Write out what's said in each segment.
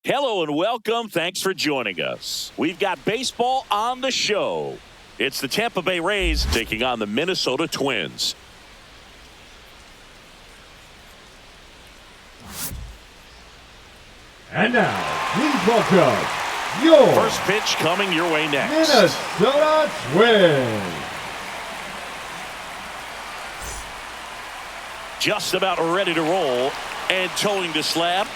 Hello and welcome. Thanks for joining us. We've got baseball on the show. It's the Tampa Bay Rays taking on the Minnesota Twins. And now, please welcome your first pitch coming your way next. Minnesota Twins. Just about ready to roll and towing the slab,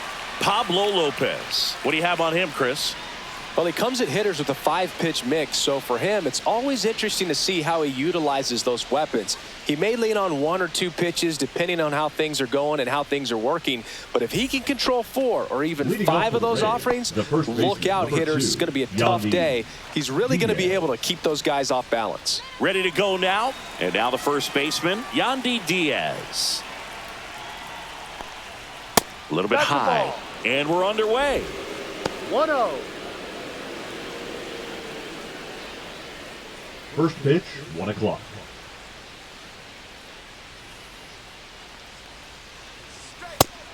Pablo Lopez. What do you have on him, Chris? Well, he comes at hitters with a 5-pitch mix, so for him, it's always interesting to see how he utilizes those weapons. He may lean on 1 or 2 pitches depending on how things are going and how things are working, but if he can control 4 or even 5 of those offerings, look out, hitters. It's going to be a tough day. He's really going to be able to keep those guys off balance. Ready to go now, and now the first baseman, Yandy Diaz. A little bit high, and we're underway. 1-0. First pitch, 1 o'clock.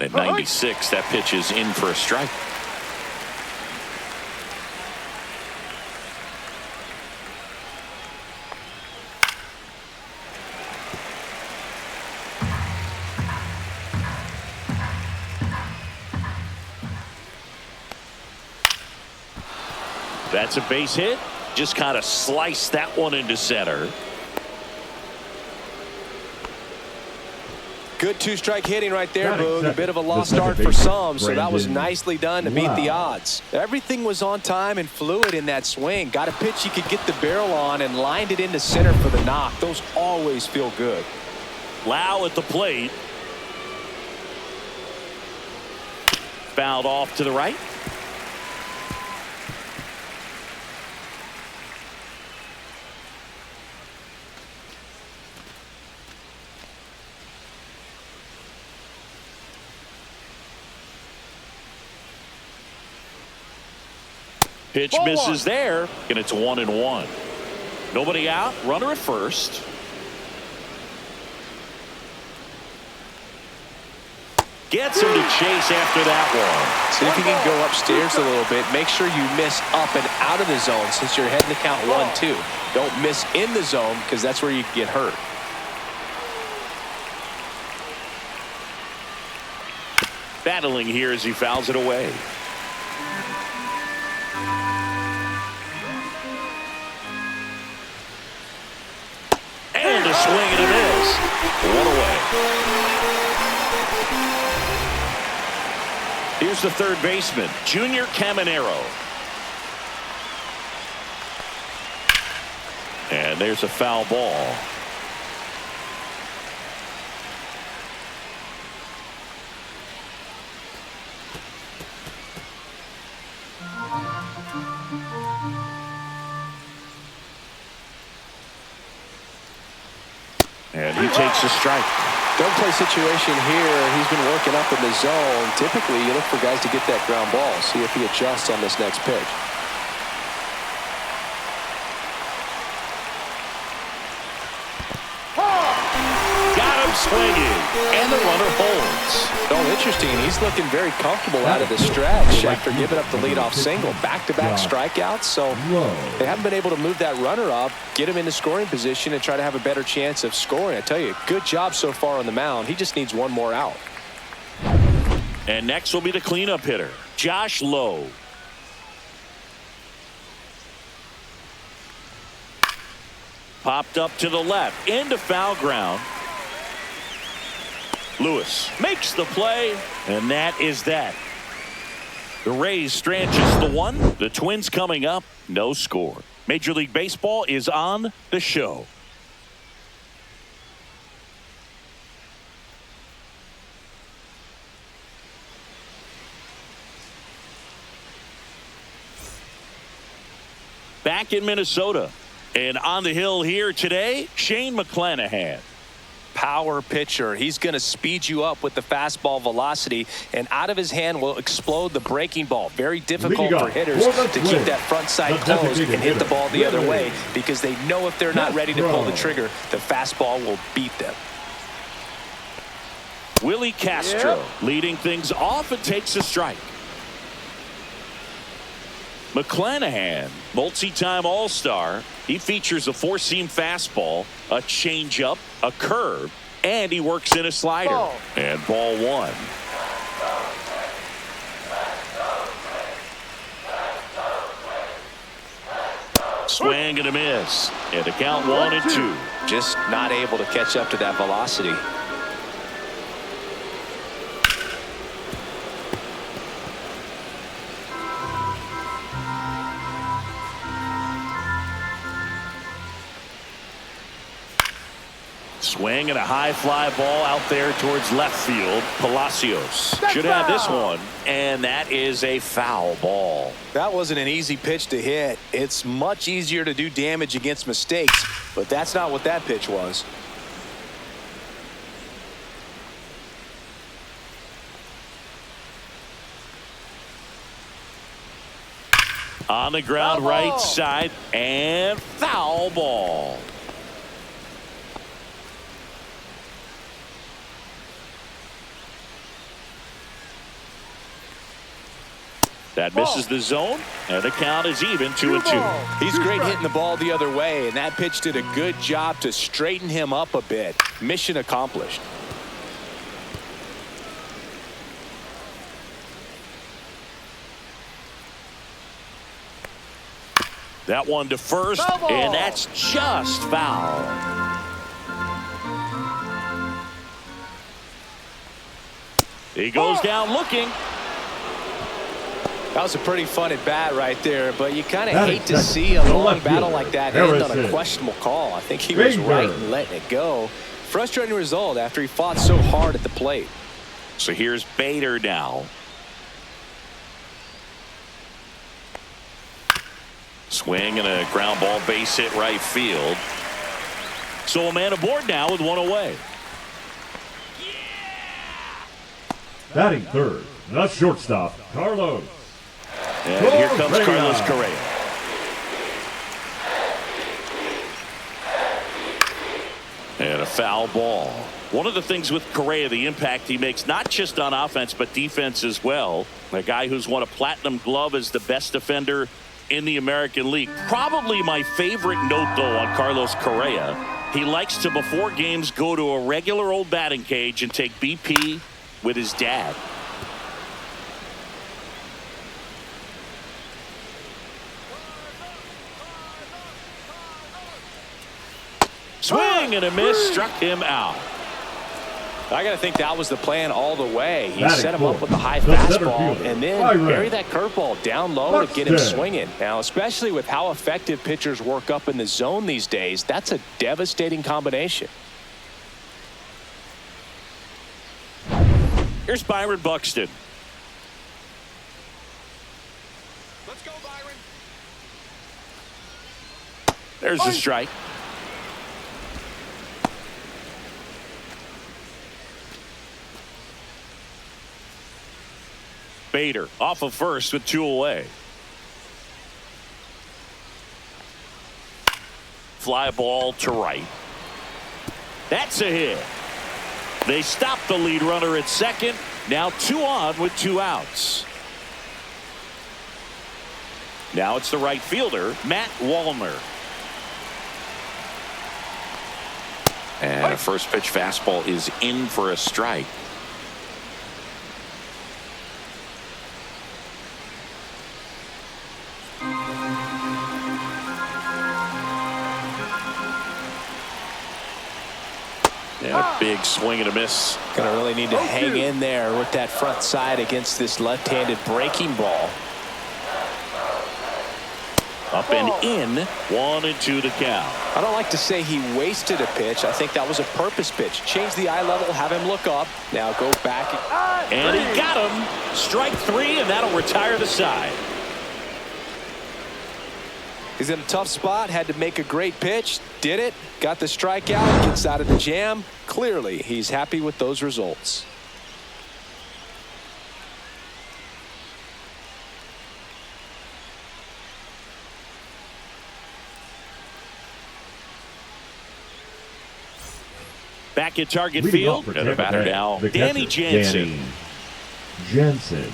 At 96, that pitch is in for a strike. That's a base hit. Just kind of sliced that one into center. Good 2-strike hitting right there, Boog. A bit of a lost start for some, so that was nicely done to beat the odds. Everything was on time and fluid in that swing. Got a pitch you could get the barrel on and lined it into center for the knock. Those always feel good. Lau at the plate. Fouled off to the right. Pitch misses there, and it's 1-1. Nobody out, runner at first. Gets him to chase after that one. See if you can go upstairs a little bit. Make sure you miss up and out of the zone since you're heading to count 1-2. Don't miss in the zone because that's where you get hurt. Battling here as he fouls it away. And a swing and a miss. 1 away. Here's the third baseman, Junior Caminero. And there's a foul ball. And he takes a strike. Don't play situation here. He's been working up in the zone. Typically, you look for guys to get that ground ball. See if he adjusts on this next pitch. Got him swinging. And the runner holds. Oh, interesting. He's looking very comfortable out of the stretch after giving up the leadoff single. Back-to-back strikeouts, so they haven't been able to move that runner up, get him into scoring position, and try to have a better chance of scoring. I tell you, good job so far on the mound. He just needs one more out. And next will be the cleanup hitter, Josh Lowe. Popped up to the left, into foul ground. Lewis makes the play, and that is that. The Rays strand just the 1. The Twins coming up, no score. Major League Baseball is on the show. Back in Minnesota, and on the hill here today, Shane McClanahan. Power pitcher. He's going to speed you up with the fastball velocity, and out of his hand will explode the breaking ball. Very difficult for hitters to keep that front side closed and hit the ball the other way, because they know if they're not ready to pull the trigger, the fastball will beat them. Willie Castro leading things off and takes a strike. McClanahan, multi-time All-Star. He features a four-seam fastball, a changeup, a curve, and he works in a slider. And ball one. Swing and a miss. And the count 1-2. Just not able to catch up to that velocity. Swing and a high fly ball out there towards left field. Palacios should have this one, and that is a foul ball. That wasn't an easy pitch to hit. It's much easier to do damage against mistakes, but that's not what that pitch was. On the ground, right side, and foul ball. That misses the zone, and the count is even 2-2. He's great hitting the ball the other way, and that pitch did a good job to straighten him up a bit. Mission accomplished. That one to first, and that's just foul. He goes down looking. That was a pretty fun at bat right there, but you kind of hate to see a long battle like that end on a questionable call. I think he was right in letting it go. Frustrating result after he fought so hard at the plate. So here's Bader now. Swing and a ground ball, base hit right field. So a man aboard now with one away. Batting third, the shortstop, Carlos. And here comes Carlos Correa. And a foul ball. One of the things with Correa, the impact he makes, not just on offense, but defense as well. A guy who's won a platinum glove as the best defender in the American League. Probably my favorite note, though, on Carlos Correa. He likes to, before games, go to a regular old batting cage and take BP with his dad. Swing and a miss, struck him out. I got to think that was the plan all the way. He set him up with the a high fastball and then bury that curveball down low to get him swinging. Now, especially with how effective pitchers work up in the zone these days, that's a devastating combination. Here's Byron Buxton. Let's go, Byron. There's the strike. Bader off of first with two away. Fly ball to right. That's a hit. They stop the lead runner at second. Now 2 on with 2 outs. Now it's the right fielder, Matt Wallner. And a first pitch fastball is in for a strike. And a big swing and a miss. Gonna really need to hang in there with that front side against this left-handed breaking ball. Up and in, 1-2 to count. I don't like to say he wasted a pitch. I think that was a purpose pitch. Change the eye level, have him look up. Now go back. And he got him. Strike 3, and that'll retire the side. He's in a tough spot, had to make a great pitch, did it, got the strikeout, gets out of the jam. Clearly, he's happy with those results. Back at target field, and the batter now, Danny Jansen. Jansen.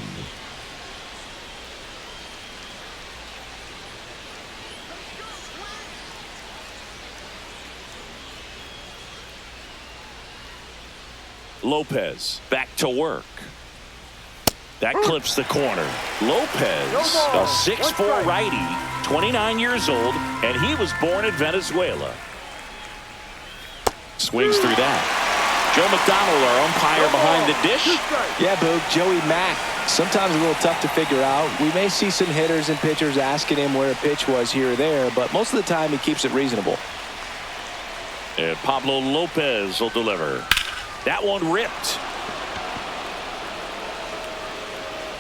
Lopez back to work. That clips the corner. Lopez, a 6'4" righty, 29 years old, and he was born in Venezuela. Swings through that. Joe McDonald, our umpire behind the dish. Yeah, Boog, Joey Mack. Sometimes a little tough to figure out. We may see some hitters and pitchers asking him where a pitch was here or there, but most of the time he keeps it reasonable. And Pablo Lopez will deliver. That one ripped.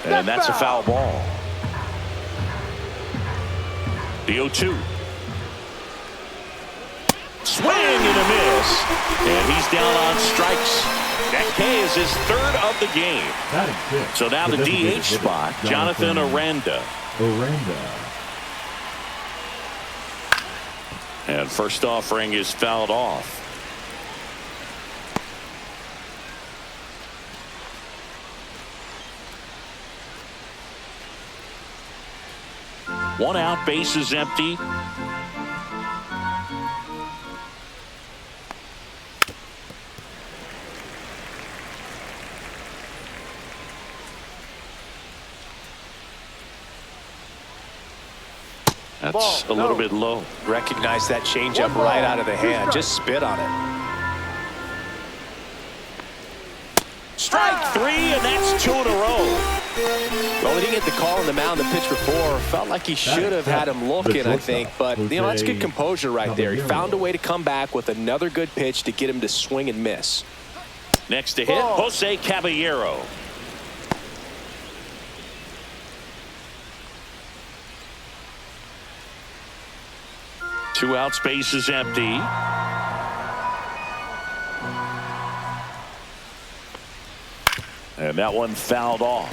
And that's a foul ball. The 0-2. Swing and a miss. And he's down on strikes. That K is his third of the game. So now the DH spot, Jonathan Aranda. And first offering is fouled off. One out, base is empty. That's a little bit low. Recognize that changeup right out of the hand. Just spit on it. Strike three, and that's 2 in a row. Well, we didn't get the call on the mound the pitch before. Felt like he should have had him looking, I think. But, you know, that's good composure right there. He found a way to come back with another good pitch to get him to swing and miss. Next to hit, Jose Caballero. Two outs, base is empty. And that one fouled off.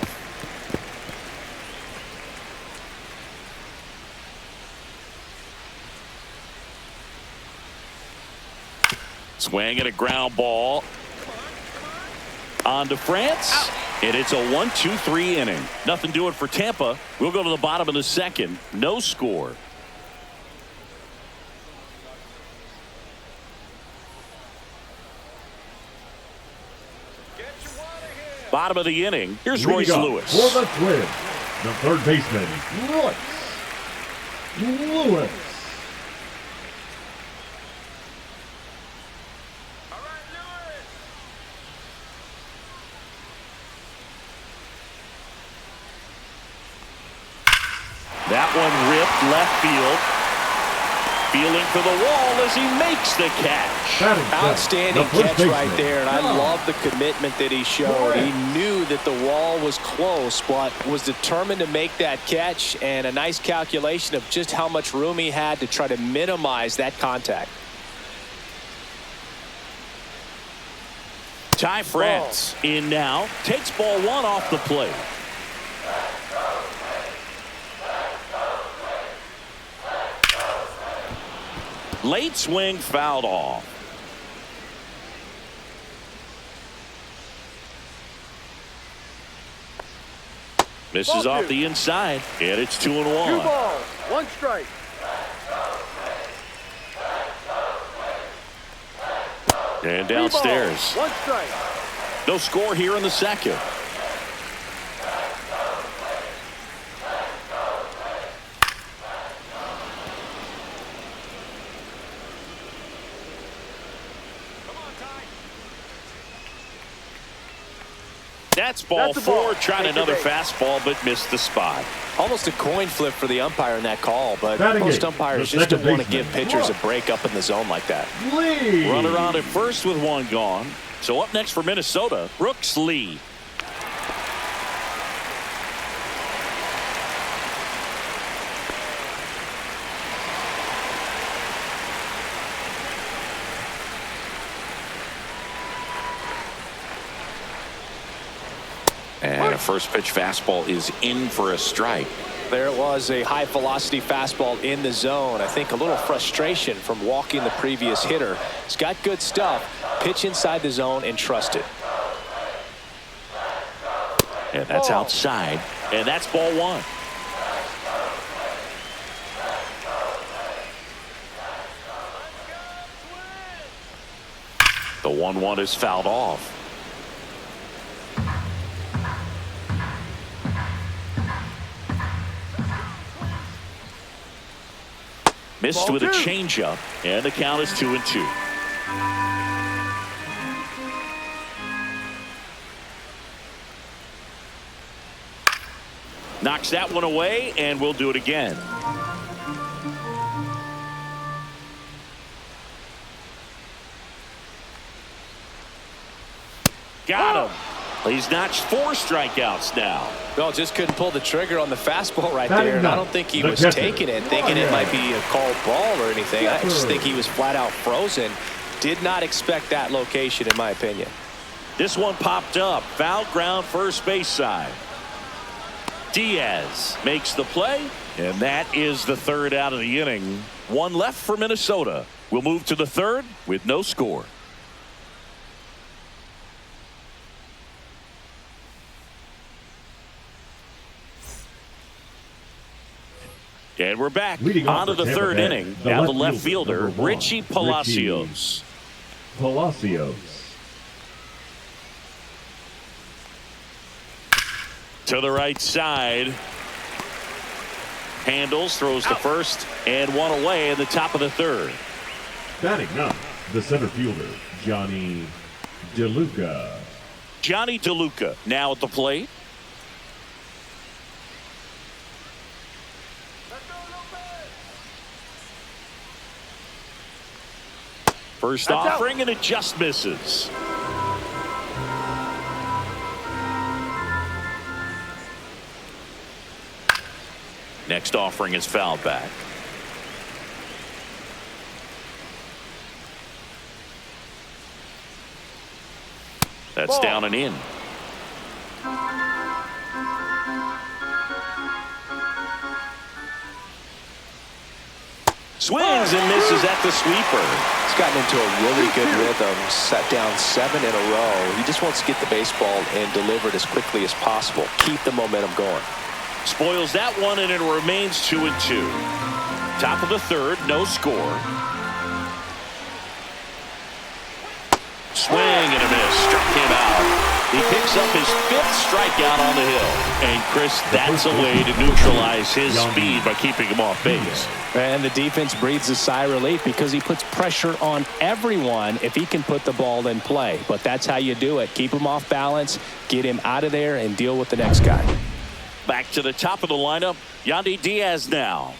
Swing and a ground ball. On to France. And it's a 1-2-3 inning. Nothing doing for Tampa. We'll go to the bottom of the second. No score. Bottom of the inning. Here's Royce Lewis. For the Twins, the third baseman, Royce Lewis. That one ripped left field. Feeling for the wall as he makes the catch. Outstanding catch right there, and I love the commitment that he showed. He knew that the wall was close, but was determined to make that catch, and a nice calculation of just how much room he had to try to minimize that contact. Ty France in now, takes ball one off the plate. Late swing fouled off. Misses off the inside, and it's 2-1. 2 balls, 1 strike. And downstairs. 1 strike. No score here in the second. That's ball 4, trying another fastball, but missed the spot. Almost a coin flip for the umpire in that call, but most umpires just don't want to give pitchers a break up in the zone like that. Runner on at first with 1 gone. So up next for Minnesota, Brooks Lee. And a first pitch fastball is in for a strike. There was a high velocity fastball in the zone. I think a little frustration from walking the previous hitter. He's got good stuff. Pitch inside the zone and trust it. And that's outside. And that's ball 1. The 1-1 is fouled off. Missed Ball with a two. changeup, and the count is 2-2. Knocks that one away, and we'll do it again. Got him. He's notched 4 strikeouts now. No, just couldn't pull the trigger on the fastball right Batting there. And I ninth, don't think he the was catcher. taking it, thinking it might be a called ball or anything. I just think he was flat out frozen. Did not expect that location, in my opinion. This one popped up. Foul ground, first base side. Diaz makes the play, and that is the 3rd out of the inning. 1 left for Minnesota. We'll move to the 3rd with no score. And we're back on to the 3rd inning. Now the left fielder, Richie Palacios. To the right side. Handles, throws to first, and 1 away in the top of the 3rd. Batting 9th, the center fielder, Johnny DeLuca. Johnny DeLuca now at the plate. First offering, and it just misses. Next offering is fouled back. That's down and in. Swings and misses at the sweeper. He's gotten into a really good rhythm. Set down 7 in a row. He just wants to get the baseball and deliver it as quickly as possible. Keep the momentum going. Spoils that one, and it remains 2-2. Top of the 3rd, no score. Swing and a miss. Struck him out. He picks up his 5th strikeout on the hill. And Chris, that's a way to neutralize his speed by keeping him off base. And the defense breathes a sigh of relief because he puts pressure on everyone if he can put the ball in play. But that's how you do it. Keep him off balance, get him out of there, and deal with the next guy. Back to the top of the lineup, Yandy Diaz now.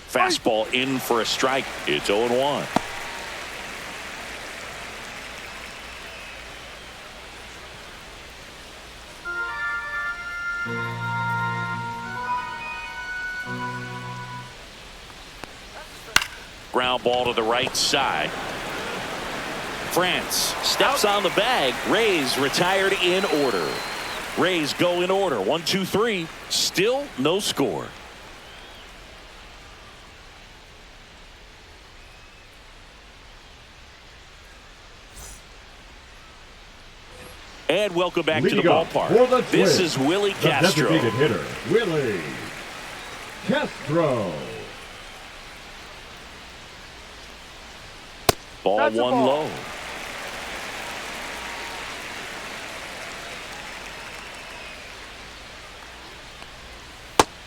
Fastball in for a strike. It's 0-1. Ground ball to the right side. France steps on the bag. Rays retired in order. Rays go in order. 1, 2, 3. Still no score. And welcome back to the ballpark. This is Willie Castro. The designated hitter, Willie Castro. Ball 1 low.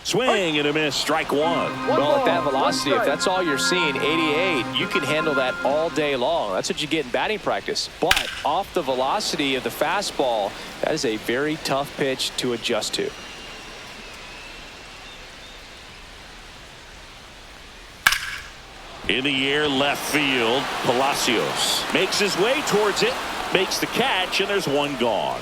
Swing and a miss. Strike 1. Well, at that velocity, if that's all you're seeing, 88, you can handle that all day long. That's what you get in batting practice. But off the velocity of the fastball, that is a very tough pitch to adjust to. In the air, left field. Palacios makes his way towards it, makes the catch, and there's 1 gone.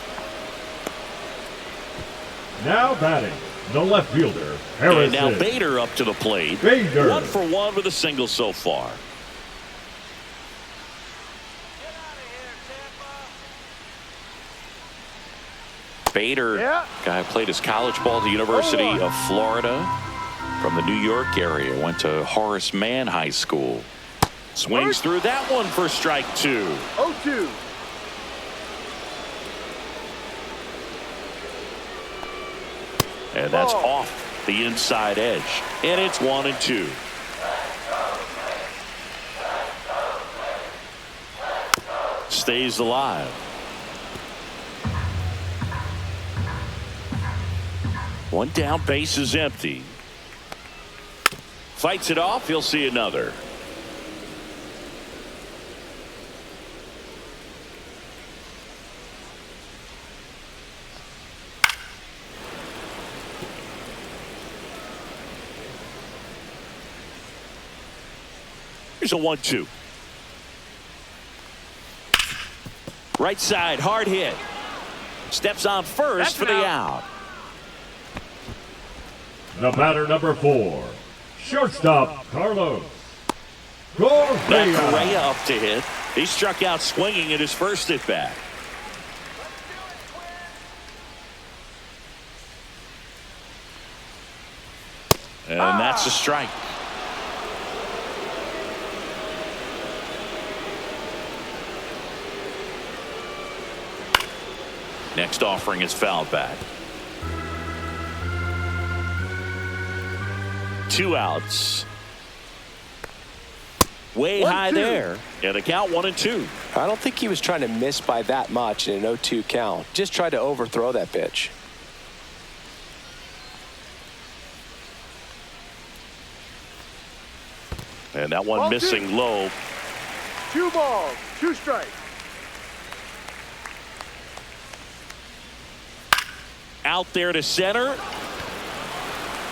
Now batting, the left fielder, Harrison. And now Bader up to the plate. Bader. 1 for 1 with a single so far. Bader, guy who played his college ball at the University of Florida. From the New York area, went to Horace Mann High School. Swings through that one for strike 2. 0-2. And that's off the inside edge. And it's 1-2. Stays alive. One down, base is empty. fights it off. He'll see another. Here's a 1-2. Right side, hard hit. Steps on first for the out. The batter, number 4, shortstop Carlos Correa. Correa up to hit. He struck out swinging at his first at bat. And that's a strike. Next offering is fouled back. 2 outs. Way high there. And the count 1-2. I don't think he was trying to miss by that much in an 0-2 count. Just tried to overthrow that pitch. And that one missing low. 2 balls, 2 strikes. Out there to center.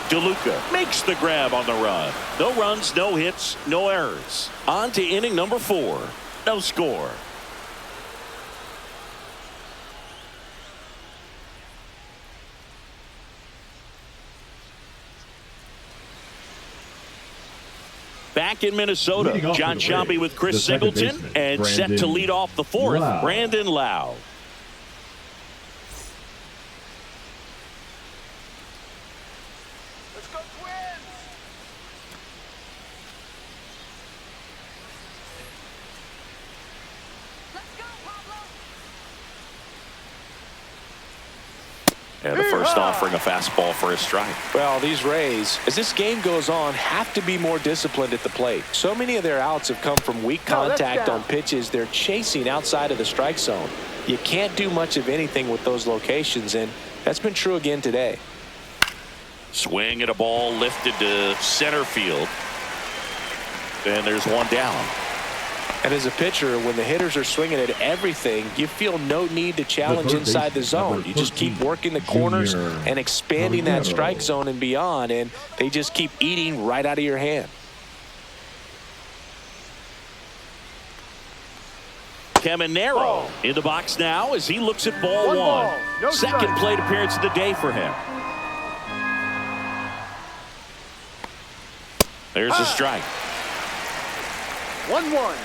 DeLuca makes the grab on the run. No runs, no hits, no errors. On to inning number 4. No score. Back in Minnesota, John Sciambi with Chris Singleton, and set to lead off the 4th, Brandon Lowe. Let's go Twins! Let's go, Pablo! And the first offering a fastball for a strike. Well, these Rays, as this game goes on, have to be more disciplined at the plate. So many of their outs have come from weak contact on pitches they're chasing outside of the strike zone. You can't do much of anything with those locations, and that's been true again today. Swing at a ball lifted to center field. And there's one down. And as a pitcher, when the hitters are swinging at everything, you feel no need to challenge inside the zone. You just keep working the corners and expanding that strike zone and beyond, and they just keep eating right out of your hand. Caminero in the box now as he looks at ball 1. Ball, no Second strike. plate appearance of the day for him. There's a strike. 1-1.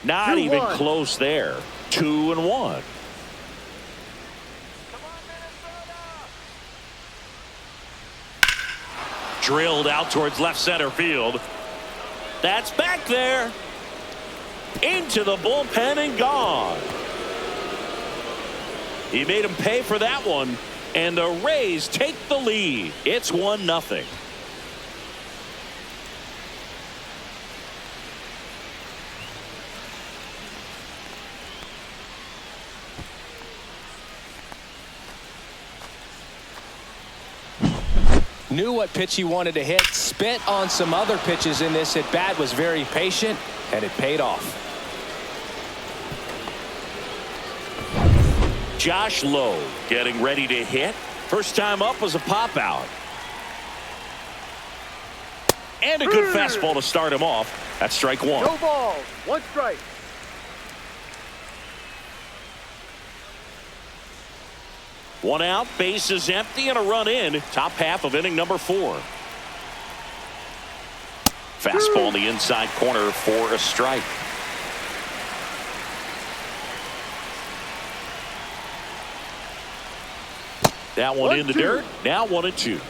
Not 2-1. even close there. 2-1. Drilled out towards left center field. That's back there. Into the bullpen and gone. He made him pay for that one. And the Rays take the lead. It's 1-0. Knew what pitch he wanted to hit. Spit on some other pitches in this at bat. Was very patient, and it paid off. Josh Lowe getting ready to hit. First time up was a pop out. And a good fastball to start him off. That's strike 1. No balls, 1 strike. One out, base is empty, and a run in. Top half of inning number 4. Fastball in the inside corner for a strike. That one in the dirt. Now 1-2.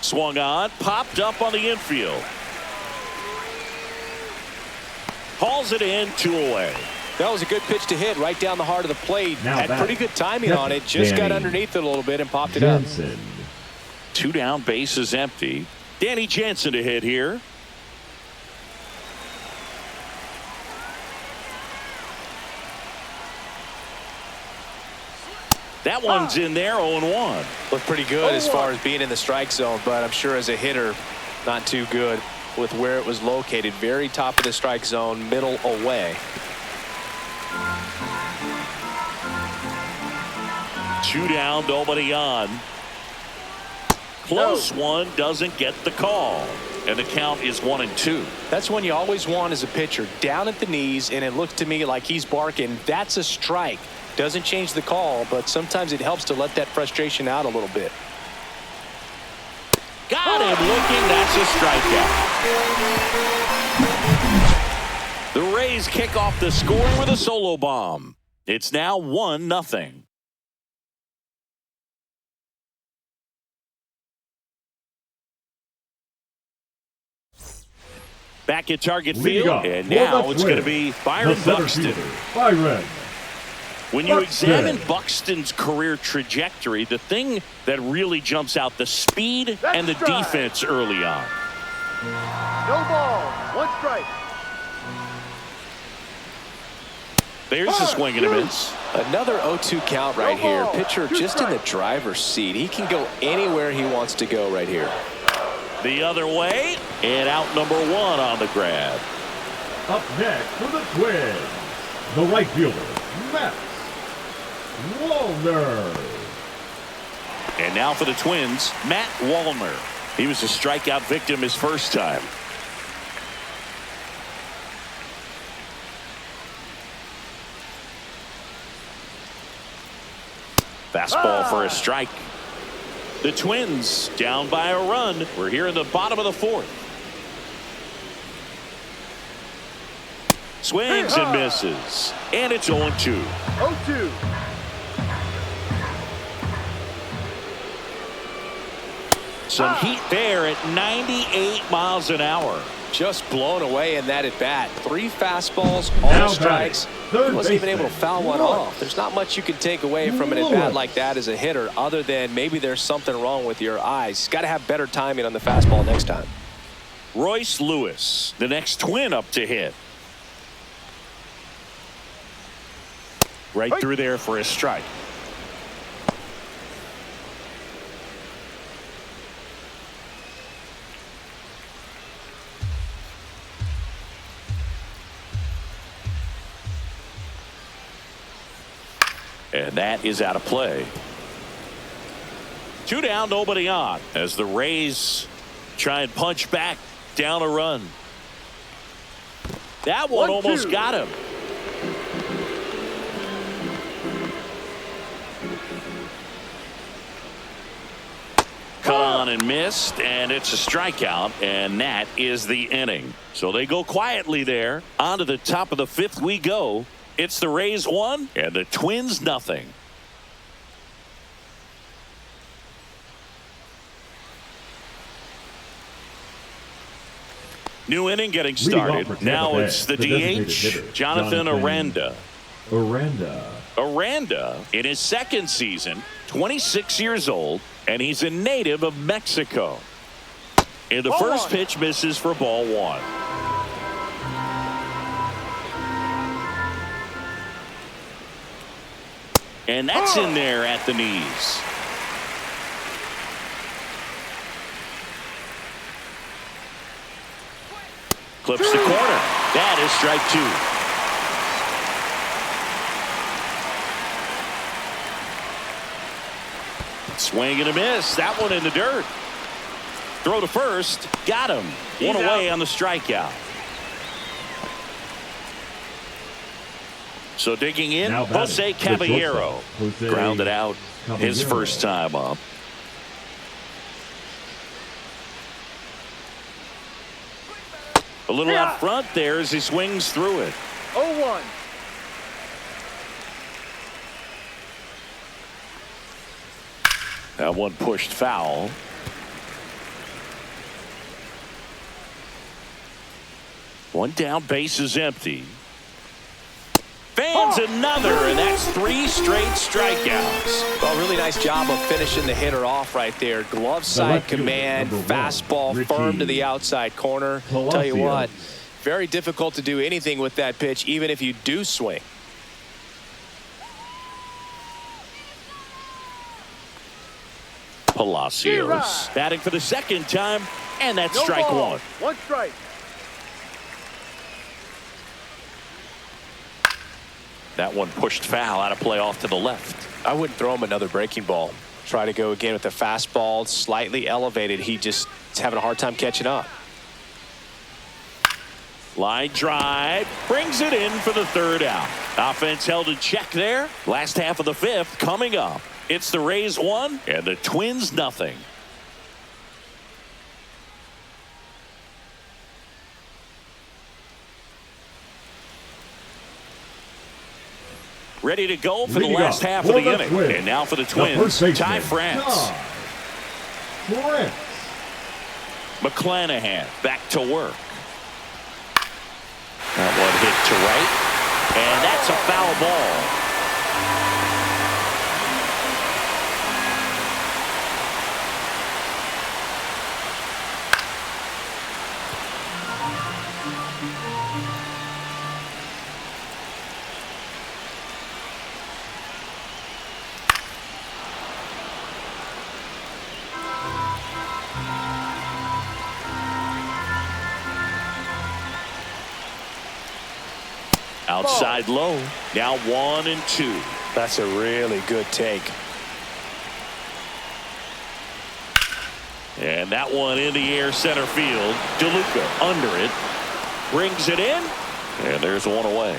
Swung on, popped up on the infield. Hauls it in, 2 away. That was a good pitch to hit right down the heart of the plate. Now Had pretty good timing on it. Just got underneath it a little bit and popped it up. 2 down, base is empty. Danny Jansen to hit here. That one's in there, 0-1. Looked pretty good as far as being in the strike zone, but I'm sure as a hitter, not too good with where it was located. Very top of the strike zone, middle away. 2 down, nobody on. Close one, doesn't get the call. And the count is 1-2. That's one you always want as a pitcher. Down at the knees, and it looks to me like he's barking. That's a strike. Doesn't change the call, but sometimes it helps to let that frustration out a little bit. Got him looking. That's a strikeout. The Rays kick off the score with a solo bomb. It's now 1-0. Back at target field, and now it's going to be Byron Buxton. Byron. When you examine Buxton's career trajectory, the thing that really jumps out, the speed and the defense early on. No ball. 1 strike. There's a swing and a miss. Another 0-2 count right here. Pitcher just in the driver's seat. He can go anywhere he wants to go right here. The other way, and out number 1 on the grab. Up next for the Twins, the right fielder, Matt Wallner. And now for the Twins, Matt Wallner. He was a strikeout victim his first time. Fastball for a strike. The Twins down by a run. We're here in the bottom of the 4th. Swings and misses. And it's 0-2. 0-2. Some heat there at 98 miles an hour. Just blown away in that at bat. 3 fastballs, all Now strikes. batting, He wasn't even able to baseman, foul one Lewis. off. There's not much you can take away from an at bat like that as a hitter, other than maybe there's something wrong with your eyes. Got to have better timing on the fastball next time. Royce Lewis, the next Twin up to hit. Right through there for a strike. And that is out of play. 2 down, nobody on, as the Rays try and punch back down a run. That one almost got him. Cut on and missed, and it's a strikeout, and that is the inning. So they go quietly there. On to the top of the 5th we go. It's the Rays 1 and the Twins 0. New inning getting started. Now it's the DH, Jonathan Aranda. Aranda in his 2nd season, 26 years old, and he's a native of Mexico. And the first pitch misses for ball 1. And that's in there at the knees. Clips the corner. That is strike 2. Swing and a miss. That one in the dirt. Throw to first. Got him. One away on the strikeout. So digging in, Jose Caballero. Grounded out his first time up. A little out front there as he swings through it. 0-1. That one pushed foul. One down, base is empty. Fans another, and that's 3 straight strikeouts. Well, really nice job of finishing the hitter off right there. Glove side command, fastball firm to the outside corner. Tell you what, very difficult to do anything with that pitch, even if you do swing. Palacios. Batting for the second time, and that's No strike ball. one. One strike. That one pushed foul out of play off to the left. I wouldn't throw him another breaking ball. Try to go again with the fastball, slightly elevated. He just is having a hard time catching up. Line drive, brings it in for the third out. Offense held in check there. Last half of the fifth coming up. It's the Rays 1 and the Twins nothing. Ready to go for the last half of the inning. And now for the Twins, Ty France. McClanahan back to work. That one hit to right, and that's a foul ball. Outside low. Now 1-2. That's a really good take. And that one in the air center field. DeLuca under it. Brings it in. And there's one away.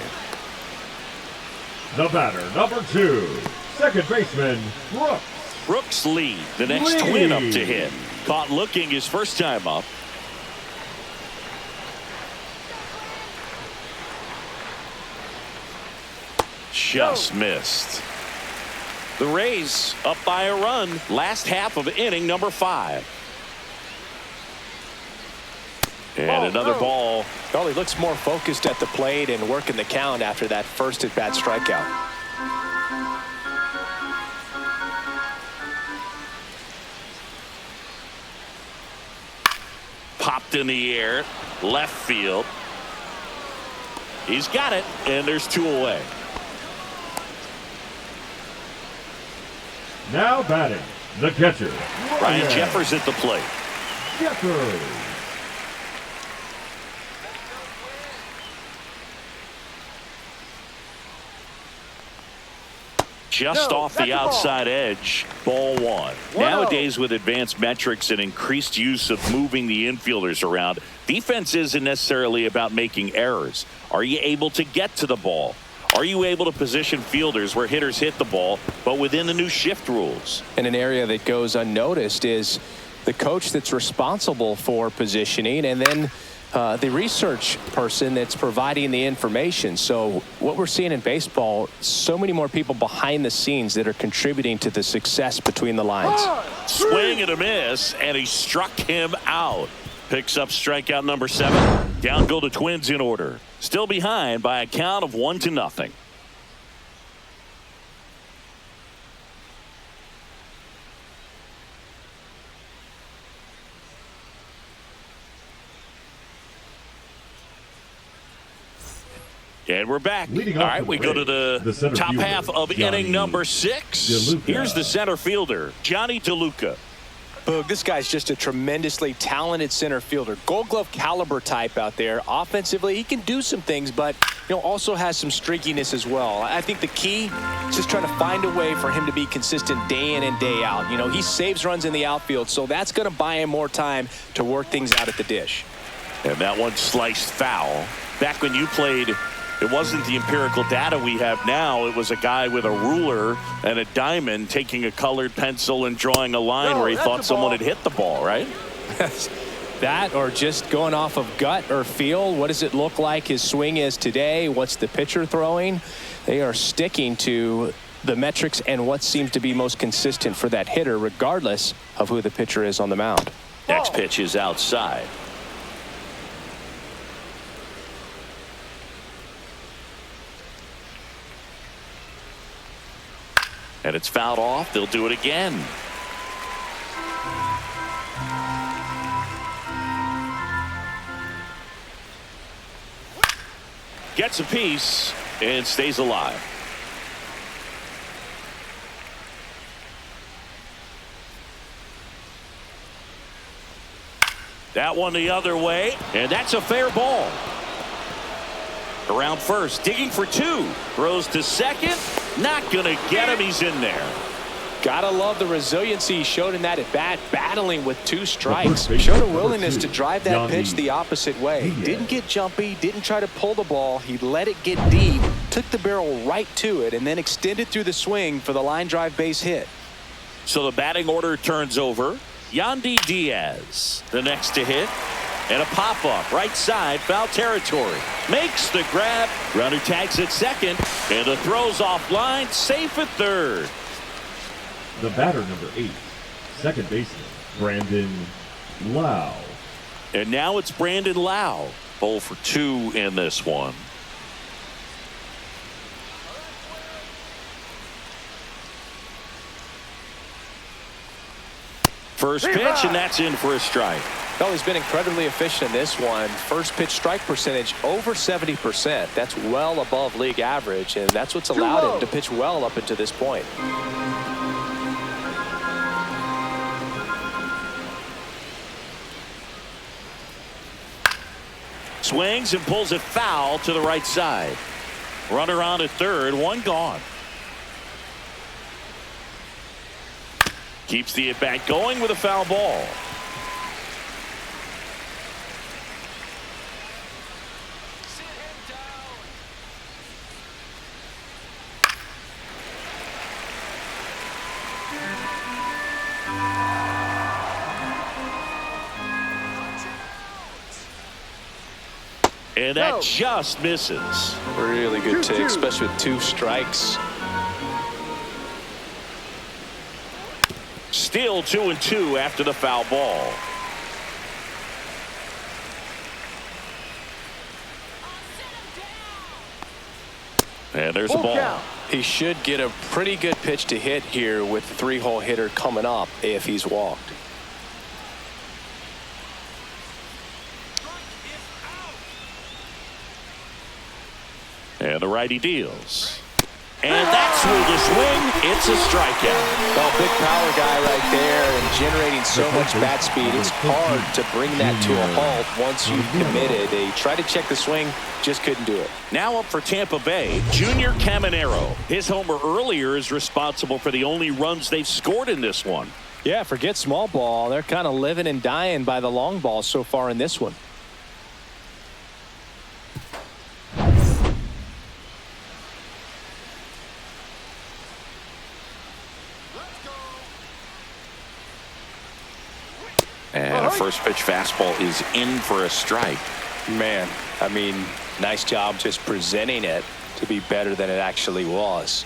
The batter, number 2, second baseman, Brooks. Brooks Lee, the next Twin up to hit. Caught looking his first time up. Just missed. The Rays up by a run. Last half of inning number 5. And another ball. Well, he looks more focused at the plate and working the count after that first at-bat strikeout. Popped in the air. Left field. He's got it. And there's 2 away. Now batting, the catcher, Ryan Jeffers at the plate. Jeffers. Just off the outside edge. Ball 1. Nowadays, with advanced metrics and increased use of moving the infielders around, defense isn't necessarily about making errors. Are you able to get to the ball? Are you able to position fielders where hitters hit the ball, but within the new shift rules? And an area that goes unnoticed is the coach that's responsible for positioning, and then the research person that's providing the information. So what we're seeing in baseball, so many more people behind the scenes that are contributing to the success between the lines. Swing and a miss, and he struck him out. Picks up strikeout number 7. Down go the Twins in order. Still behind by a count of 1-0. And we're back. All right, we go to the top half of inning number 6. DeLuca. Here's the center fielder, Johnny DeLuca. Boog, this guy's just a tremendously talented center fielder. Gold Glove caliber type out there. Offensively, he can do some things, but also has some streakiness as well. I think the key is just trying to find a way for him to be consistent day in and day out. He saves runs in the outfield, so that's going to buy him more time to work things out at the dish. And that one sliced foul. Back when you played, it wasn't the empirical data we have now. It was a guy with a ruler and a diamond taking a colored pencil and drawing a line where he thought someone had hit the ball, right? That, or just going off of gut or feel. What does it look like his swing is today? What's the pitcher throwing? They are sticking to the metrics and what seems to be most consistent for that hitter, regardless of who the pitcher is on the mound. Next pitch is outside. And it's fouled off. They'll do it again. Gets a piece and stays alive. That one the other way, and that's a fair ball. Around first, digging for two. Throws to second. Not going to get him. He's in there. Gotta love the resiliency he showed in that at bat, battling with two strikes. Showed a willingness to drive that pitch the opposite way. Didn't get jumpy, didn't try to pull the ball. He let it get deep, took the barrel right to it, and then extended through the swing for the line drive base hit. So the batting order turns over. Yandy Diaz, the next to hit. And a pop-up, right side, foul territory. Makes the grab. Runner tags at second. And the throw's offline, safe at third. The batter, number 8, second baseman, Brandon Lau. And now it's Brandon Lau. 0 for 2 in this one. First pitch, and that's in for a strike. Well, he's been incredibly efficient in this one. First pitch strike percentage over 70%. That's well above league average, and that's what's allowed him to pitch well up until this point. Swings and pulls it foul to the right side. Runner on at third, one gone. Keeps the at-bat going with a foul ball. And that just misses. Really good take, especially with two strikes. Still 2-2 after the foul ball. And there's a ball. He should get a pretty good pitch to hit here with the three-hole hitter coming up if he's walked. And the righty deals. And that's through the swing. It's a strikeout. Well, big power guy right there and generating so much bat speed. It's hard to bring that to a halt once you've committed. They tried to check the swing, just couldn't do it. Now up for Tampa Bay, Junior Caminero. His homer earlier is responsible for the only runs they've scored in this one. Yeah, forget small ball. They're kind of living and dying by the long ball so far in this one. And a first pitch fastball is in for a strike. Man, I mean, nice job just presenting it to be better than it actually was.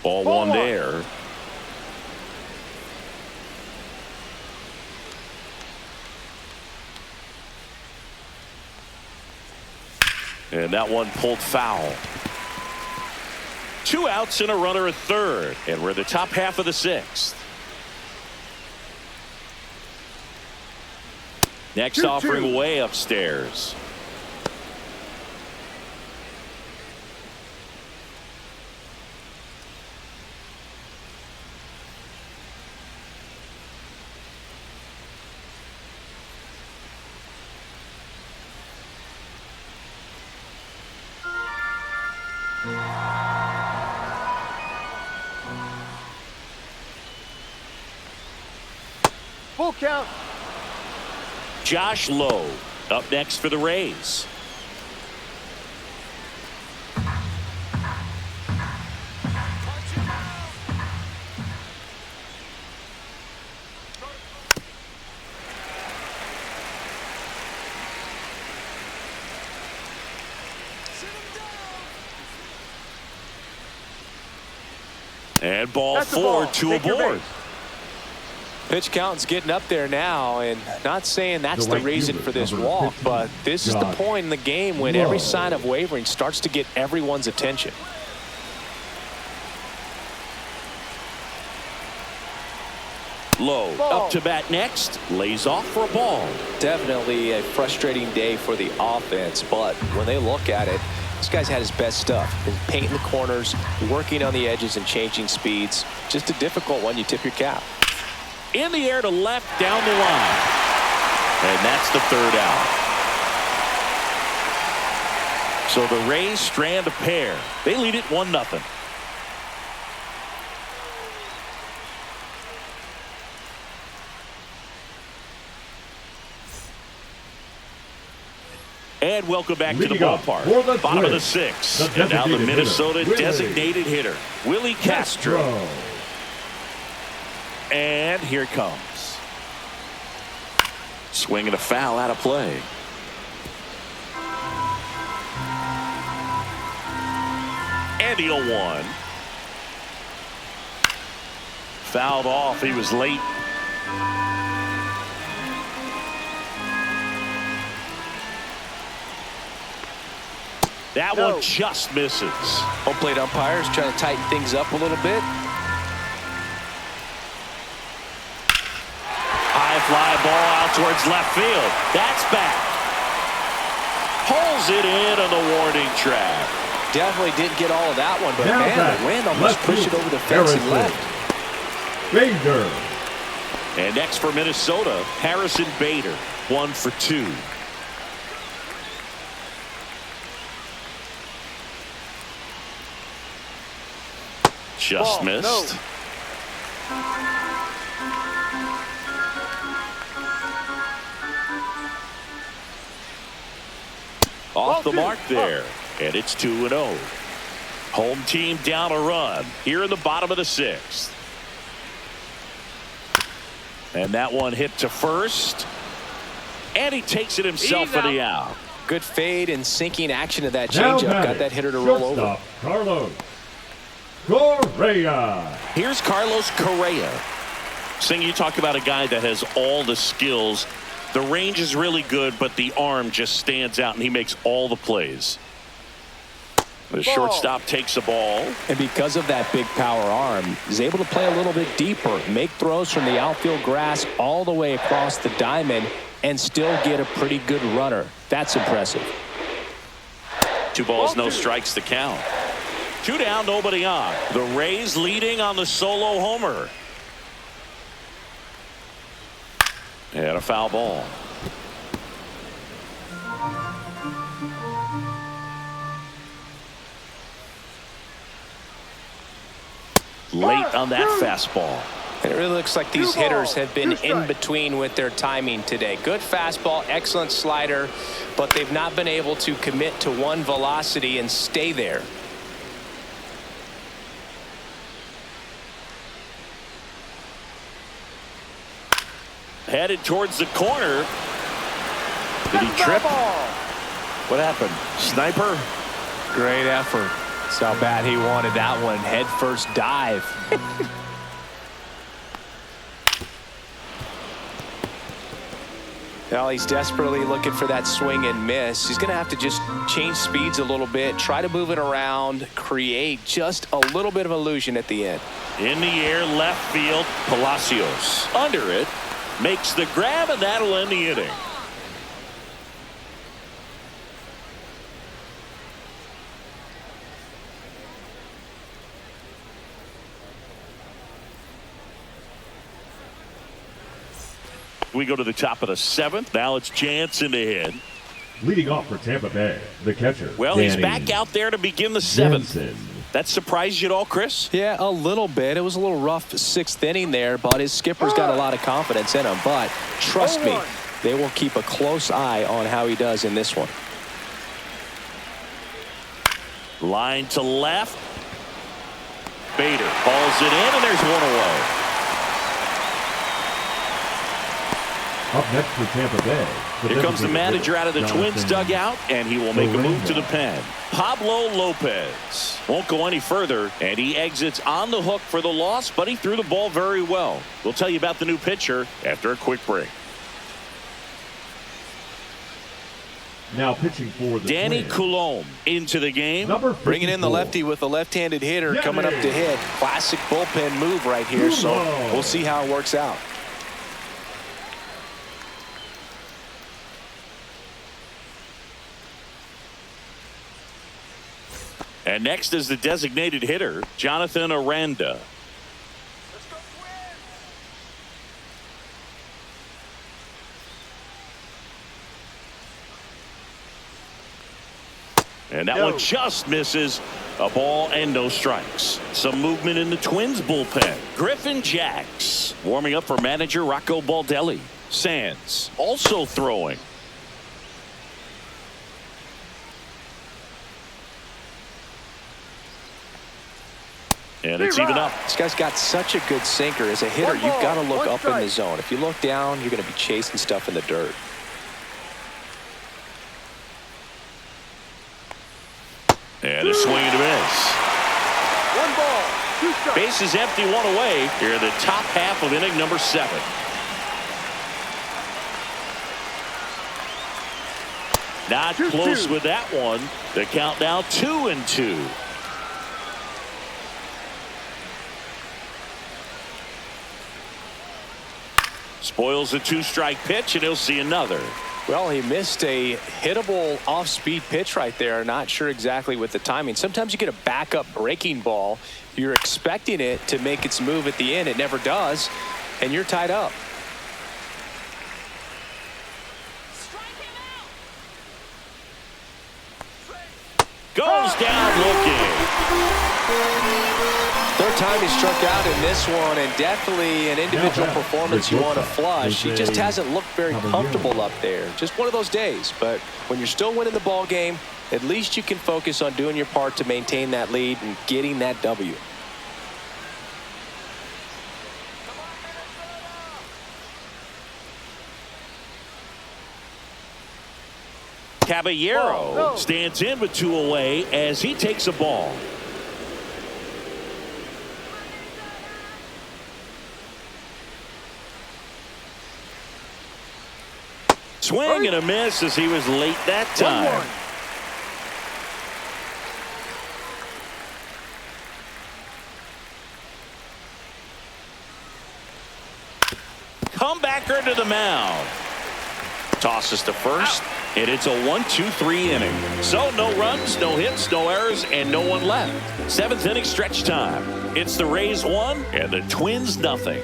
Ball one there. And that one pulled foul. 2 outs and a runner at third. And we're in the top half of the 6th. Next offering way upstairs. Full count. Josh Lowe up next for the Rays. And ball 4, 2 aboard. Pitch count's getting up there now, and not saying that's the reason for this walk, but this is the point in the game when every sign of wavering starts to get everyone's attention. Low. Ball. Up to bat next. Lays off for a ball. Definitely a frustrating day for the offense, but when they look at it, this guy's had his best stuff. Been painting the corners, working on the edges, and changing speeds. Just a difficult one. You tip your cap. In the air to left, down the line. And that's the third out. So the Rays strand a pair. They lead it 1-0. And welcome back to the ballpark. Bottom of the sixth. And now the Minnesota designated hitter, Willie Castro. And here it comes. Swing and a foul out of play. And the 0-1. Fouled off. He was late. That one just misses. Home plate umpires trying to tighten things up a little bit. High fly ball out towards left field. That's back. Pulls it in on the warning track. Definitely didn't get all of that one, but Now man, back. the wind almost Left pushed it field. over the fence and Harrison. left. Bader. And next for Minnesota, Harrison Bader. 1 for 2. Just Ball, missed. no. Off the Ball mark two. there. And it's 2-0. Home team down a run here in the bottom of the sixth. And that one hit to first. And he takes it himself for the out. Good fade and sinking action of that Now changeup. Got batting, that hitter to roll over. shortstop, Carlos Correa. Here's Carlos Correa. Sing, you talk about a guy that has all the skills. The range is really good, but the arm just stands out, and he makes all the plays. The shortstop takes the ball. And because of that big power arm, he's able to play a little bit deeper, make throws from the outfield grass all the way across the diamond, and still get a pretty good runner. That's impressive. 2 balls, no strikes to count. 2 down, nobody on. The Rays leading on the solo homer. And a foul ball. Late on that fastball. And it really looks like these hitters have been in between with their timing today. Good fastball, excellent slider, but they've not been able to commit to one velocity and stay there. Headed towards the corner. Did he trip? What happened? Sniper? Great effort. That's how bad he wanted that one. Head first dive. Now he's desperately looking for that swing and miss. He's going to have to just change speeds a little bit, try to move it around, create just a little bit of illusion at the end. In the air, left field, Palacios. Under it, makes the grab, and that'll end the inning. We go to the top of the 7th. Now it's Jansen to hit. Leading off for Tampa Bay, the catcher. Well, he's back out there to begin the 7th. Jansen. That surprised you at all, Chris? Yeah, a little bit. It was a little rough 6th inning there, but his skipper's got a lot of confidence in him. But trust me, they will keep a close eye on how he does in this one. Line to left. Bader hauls it in, and there's one away. Up next for Tampa Bay. Here comes the manager out of the Twins dugout, and he will make a move to the pen. Pablo Lopez won't go any further, and he exits on the hook for the loss, but he threw the ball very well. We'll tell you about the new pitcher after a quick break. Now pitching for the Danny Twins. Coulombe into the game. Number Bringing in the 54. lefty with a left-handed hitter coming up to hit. Classic bullpen move right here, so we'll see how it works out. And next is the designated hitter, Jonathan Aranda. And that one just misses. A ball and no strikes. Some movement in the Twins bullpen. Griffin Jacks warming up for manager Rocco Baldelli. Sands also throwing. And it's even up. This guy's got such a good sinker. As a hitter, you've got to look up in the zone. If you look down, you're going to be chasing stuff in the dirt. And a swing and a miss. 1 ball, 2 strikes. Bases empty, 1 away. Here in the top half of inning number 7. Not close with that one. The count now 2-2. Spoils a 2-strike pitch, and he'll see another. Well, he missed a hittable off-speed pitch right there. Not sure exactly with the timing. Sometimes you get a backup breaking ball. You're expecting it to make its move at the end. It never does, and you're tied up. Goes down looking. Third time he struck out in this one, and definitely an individual performance you want to flush. He just hasn't looked very comfortable up there. Just one of those days. But when you're still winning the ball game, at least you can focus on doing your part to maintain that lead and getting that W. Caballero stands in with 2 away as he takes a ball. Swing and a miss as he was late that time. 1-1. Comebacker to the mound. Tosses to first, and it's a 1-2-3 inning. So no runs, no hits, no errors, and no one left. 7th inning stretch time. It's the Rays 1 and the Twins nothing.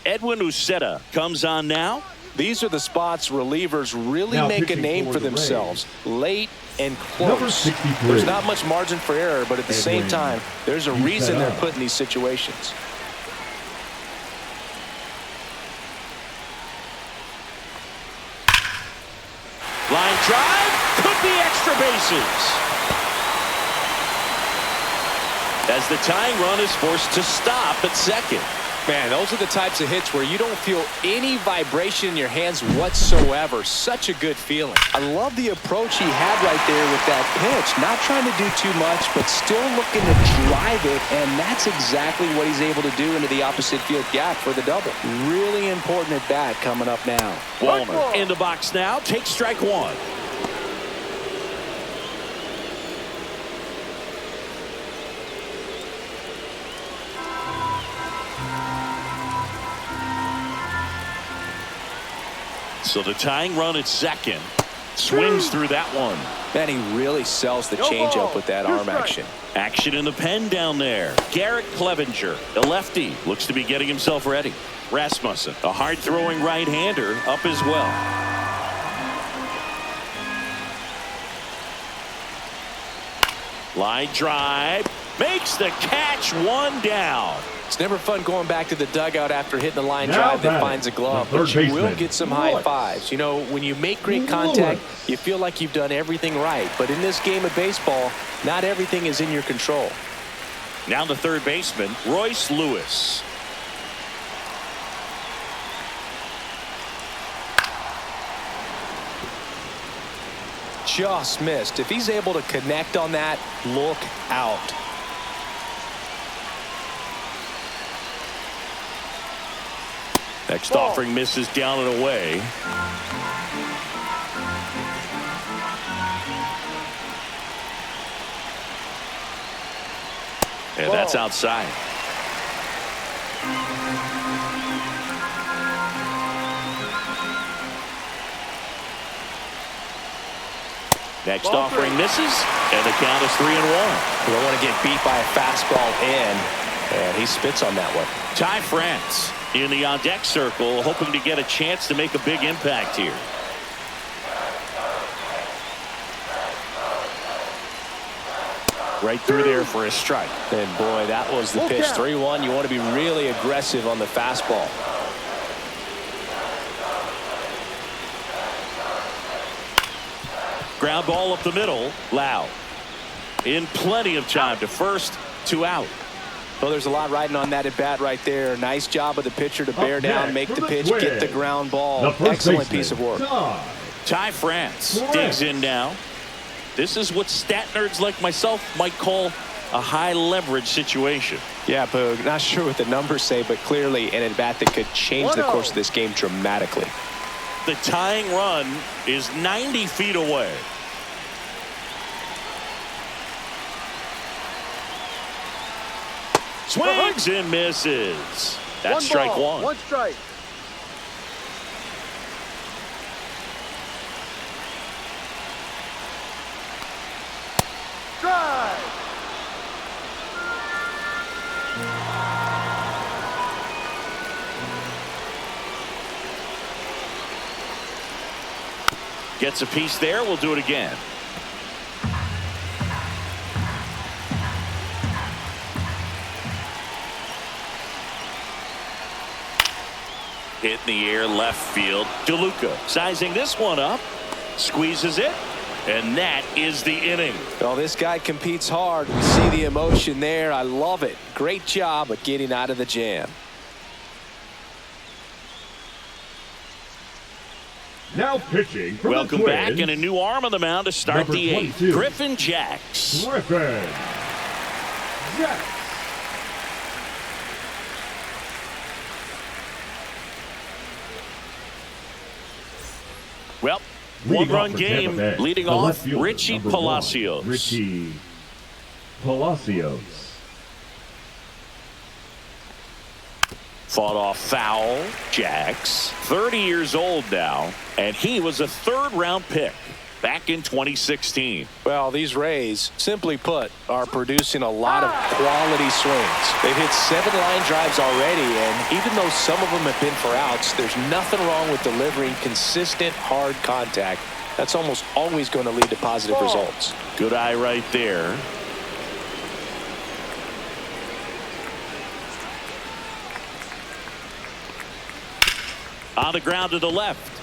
Edwin Uceta comes on now. These are the spots relievers really make a name for themselves. Late and close. There's not much margin for error, but at the same time, there's a reason they're put in these situations. Line drive, could be extra bases. As the tying run is forced to stop at second. Man, those are the types of hits where you don't feel any vibration in your hands whatsoever. Such a good feeling. I love the approach he had right there with that pitch. Not trying to do too much, but still looking to drive it, and that's exactly what he's able to do into the opposite field gap for the double. Really important at bat coming up now. Walner in the box now, takes strike 1. So the tying run at second. Swings through that one. Man, he really sells the changeup with that arm action. Action in the pen down there. Garrett Clevenger, the lefty, looks to be getting himself ready. Rasmussen, a hard-throwing right-hander, up as well. Line drive. Makes the catch, 1 down. It's never fun going back to the dugout after hitting the line drive that finds a glove, but you will get some high fives. You know, when you make great contact, you feel like you've done everything right. But in this game of baseball, not everything is in your control. Now the third baseman, Royce Lewis. Just missed. If he's able to connect on that, look out. Next offering misses down and away. And that's outside. Next Ball offering three. misses, and the count is 3-1. You don't want to get beat by a fastball in, and he spits on that one. Ty France in the on-deck circle, hoping to get a chance to make a big impact here. Right through there for a strike. And boy, that was the pitch. 3-1. You want to be really aggressive on the fastball. Ground ball up the middle. Lau in plenty of time to first, 2 out. Well, there's a lot riding on that at bat right there. Nice job of the pitcher to bear down, make the pitch, get the ground ball. Excellent piece of work. Ty France digs in now. This is what stat nerds like myself might call a high leverage situation. Yeah, Boog, not sure what the numbers say, but clearly an at bat that could change the course of this game dramatically. The tying run is 90 feet away. Swings and misses. That's strike one. One strike. Drive. Gets a piece there. We'll do it again. Hit in the air left field. DeLuca sizing this one up. Squeezes it. And that is the inning. Well, this guy competes hard. We see the emotion there. I love it. Great job of getting out of the jam. Now pitching for Welcome the back, Twins, and a new arm on the mound to start number the 8th. 22, Griffin Jacks. Griffin Jacks. Well, Leading one-run off for Tampa game, Bay, leading the off left fielder, Richie number 1, Palacios. Richie Palacios. Fought off foul. Jacks, 30 years old now, and he was a third-round pick back in 2016. Well, these Rays, simply put, are producing a lot of quality swings. They've hit 7 line drives already, and even though some of them have been for outs, there's nothing wrong with delivering consistent, hard contact. That's almost always going to lead to positive results. Good eye right there. On the ground to the left.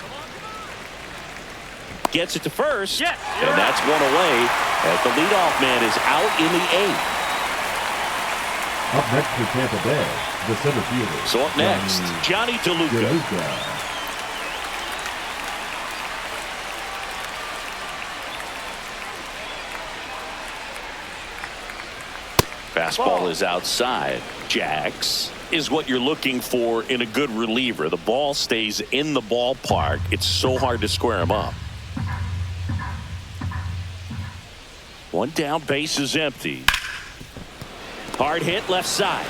Gets it to first. Yes. And that's one away as the leadoff man is out in the 8th. Up next for Tampa Bay, the center fielder. So up next, Johnny DeLuca. Fastball is outside. Jacks is what you're looking for in a good reliever. The ball stays in the ballpark. It's so hard to square him up. One down, base is empty. Hard hit left side.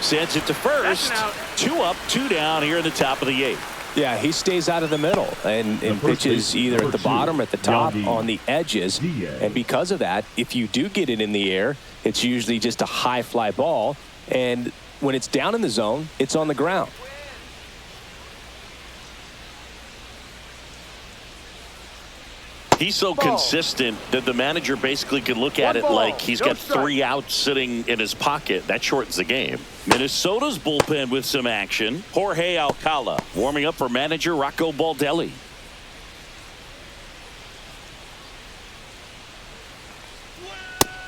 Sends it to first. 2 up, 2 down here in the top of the 8th. Yeah, he stays out of the middle and pitches either at the bottom or at the top on the edges. And because of that, if you do get it in the air, it's usually just a high fly ball. And when it's down in the zone, it's on the ground. He's so consistent that the manager basically can look at it like he's got 3 outs sitting in his pocket. That shortens the game. Minnesota's bullpen with some action. Jorge Alcala warming up for manager Rocco Baldelli.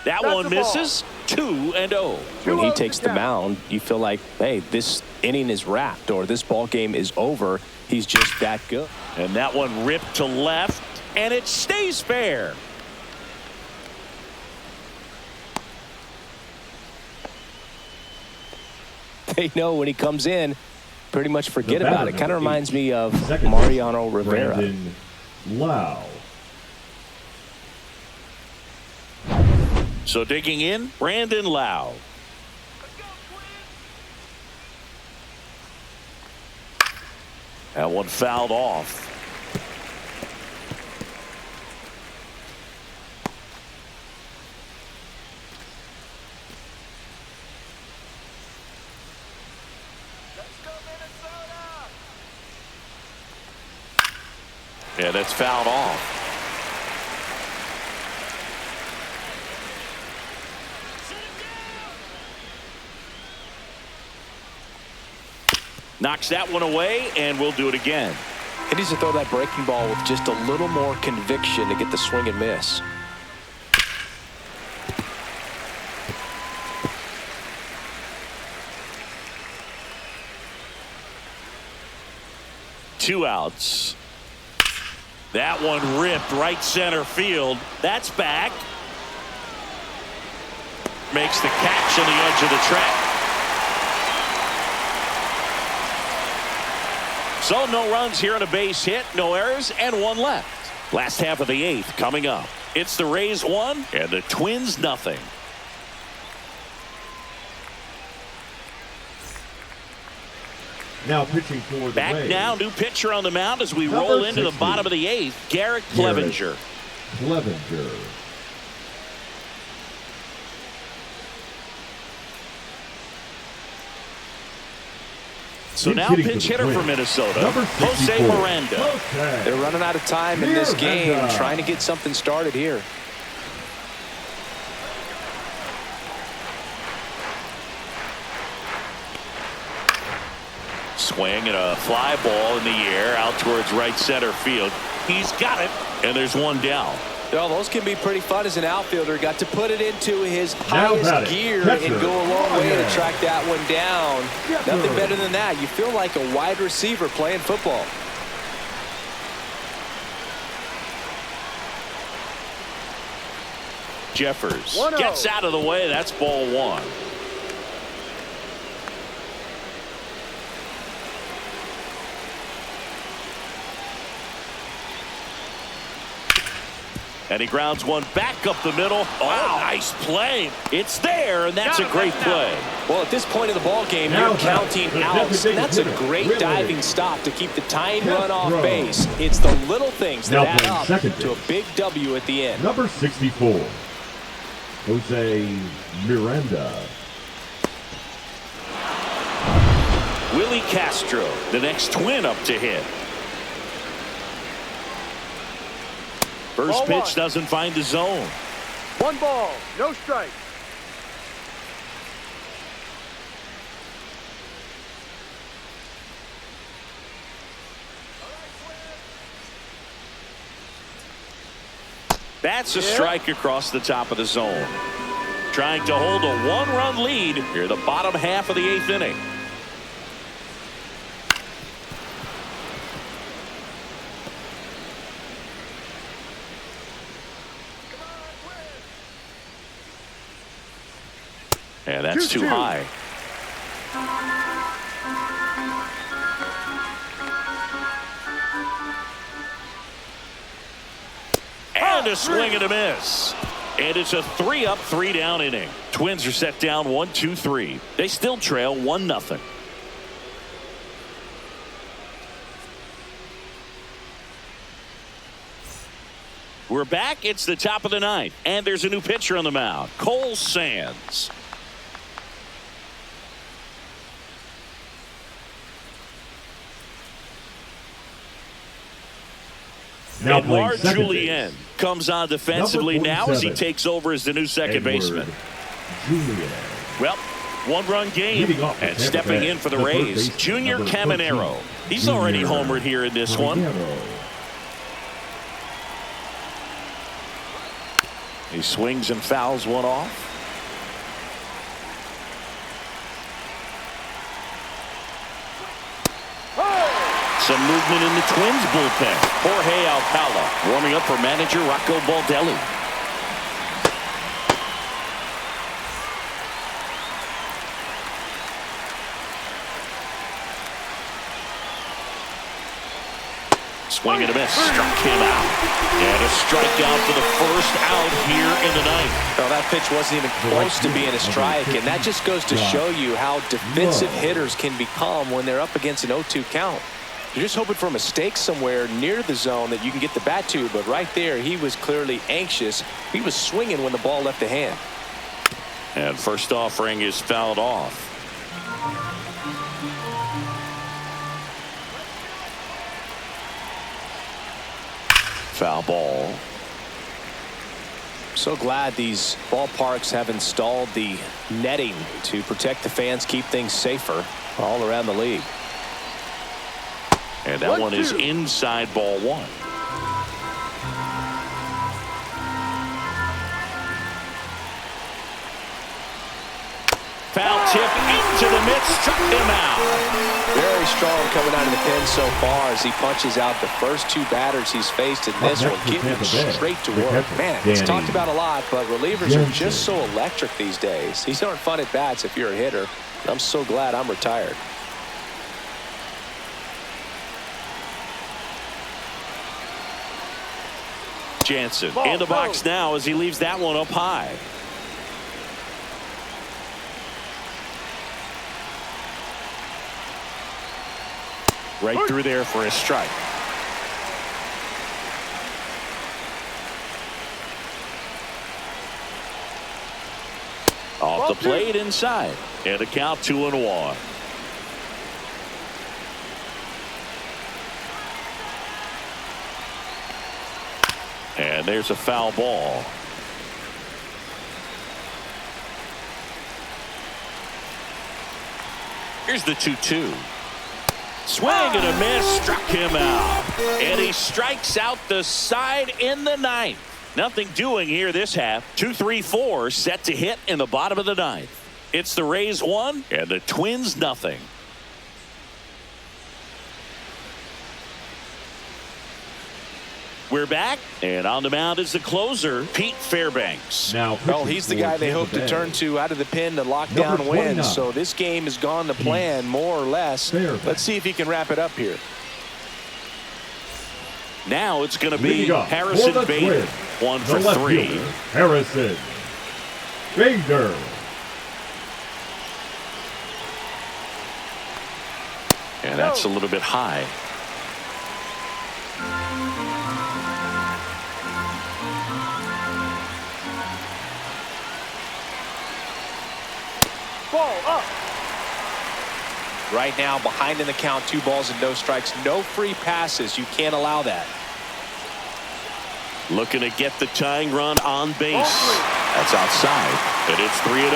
That one misses. 2-0. When he takes the mound, you feel like, hey, this inning is wrapped or this ball game is over. He's just that good. And that one ripped to left, and it stays fair. They know when he comes in, pretty much forget about it. Kind of reminds me of Mariano Rivera. Brandon Lau. So digging in, Brandon Lau. That one fouled off. Yeah, that's fouled off. Knocks that one away, and we'll do it again. He needs to throw that breaking ball with just a little more conviction to get the swing and miss. Two outs. That one ripped right center field. That's back. Makes the catch on the edge of the track. So no runs here on a base hit, no errors, and one left. Last half of the eighth coming up. It's the Rays 1 and the Twins nothing. Now pitching for the Back Rays. now, new pitcher on the mound as we Number roll into 60. the bottom of the eighth. Garrett Clevenger. Clevenger. So now hitting pinch for the hitter for Twins. Minnesota, Number Jose 64. Miranda. Okay. They're running out of time in this game, Miranda. trying to get something started here. Swing and a fly ball in the air out towards right center field. He's got it, and there's one down. Well, those can be pretty fun as an outfielder. Got to put it into his Now highest batting, gear catcher, and go a long way to Ryan. track that one down. Catcher. Nothing better than that. You feel like a wide receiver playing football. Jeffers 1-0. gets out of the way. That's ball one. And he grounds one back up the middle. Oh, nice play. It's there, and that's a great play. Well, at this point in the ball game, Now you're counting the outs, and designated that's a hitter, great Willie. diving stop to keep the tying Jeff run off Rowe. base. It's the little things Now that add playing up second to a base. big W at the end. Number 64. Jose Miranda. Willie Castro, the next Twin up to hit. First Ball pitch one. doesn't find the zone. 1 ball, no strike. That's a strike across the top of the zone. Trying to hold a one-run lead here the bottom half of the eighth inning. And that's too 2-2. high. And a swing and a miss. And it's a 3-up, 3-down inning. Twins are set down 1-2-3. They still trail 1-0. We're back. It's the top of the ninth. And there's a new pitcher on the mound, Cole Sands. Now And playing Mark second Julien base. comes on defensively Number now as he 47. takes over as the new second Edward baseman. Julien. Well, one-run game, Leading off for and Tampa stepping Bay, in for the the third Rays, baseman, Junior number Caminero. 14, He's already Junior homered here in this one. Caminero. He swings and fouls one off. Some movement in the Twins bullpen. Jorge Alcala warming up for manager Rocco Baldelli. Swing and a miss. Struck him out. And a strikeout for the first out here in the ninth. Well, that pitch wasn't even close to being a strike, and that just goes to show you how defensive hitters can become when they're up against an 0-2 count. You're just hoping for a mistake somewhere near the zone that you can get the bat to, but right there, he was clearly anxious. He was swinging when the ball left the hand. And first offering is fouled off. Foul ball. So glad these ballparks have installed the netting to protect the fans, keep things safer all around the league. And that one is inside ball one. Foul tip into the mid, struck him out. Very strong coming out of the pen so far as he punches out the first two batters he's faced in this one, getting straight to work. Man, it's talked about a lot, but relievers are just so electric these days. These aren't fun at bats if you're a hitter. I'm so glad I'm retired. Jansen in the box now as he leaves that one up high. Right through there for a strike. Off the plate inside. And a count 2-1. And there's a foul ball. Here's the 2-2. Swing and a miss, struck him out. And he strikes out the side in the ninth. Nothing doing here this half. 2-3-4 set to hit in the bottom of the ninth. It's the Rays 1 and the Twins nothing. We're back, and on the mound is the closer, Pete Fairbanks. Well, he's the guy they hope to turn to out of the pen to lock down wins. So this game has gone to plan, more or less. Let's see if he can wrap it up here. Now it's going to be Harrison Bader. 1 for 3. Harrison Bader. And that's a little bit high. Ball up. Right now, behind in the count, 2 balls and no strikes, no free passes. You can't allow that. Looking to get the tying run on base. That's outside, and it's 3-0.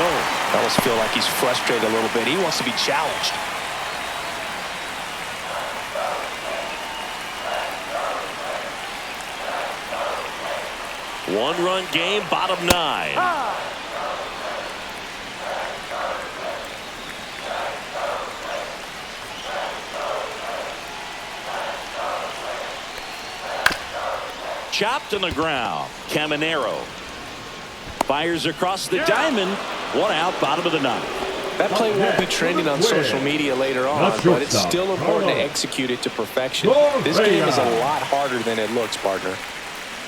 Fellas feel like he's frustrated a little bit. He wants to be challenged. One-run game, bottom 9. Chopped on the ground. Caminero fires across the diamond. 1 out, bottom of the 9th. That play won't be trending on social media later on, but it's still important to execute it to perfection. This game is a lot harder than it looks, partner.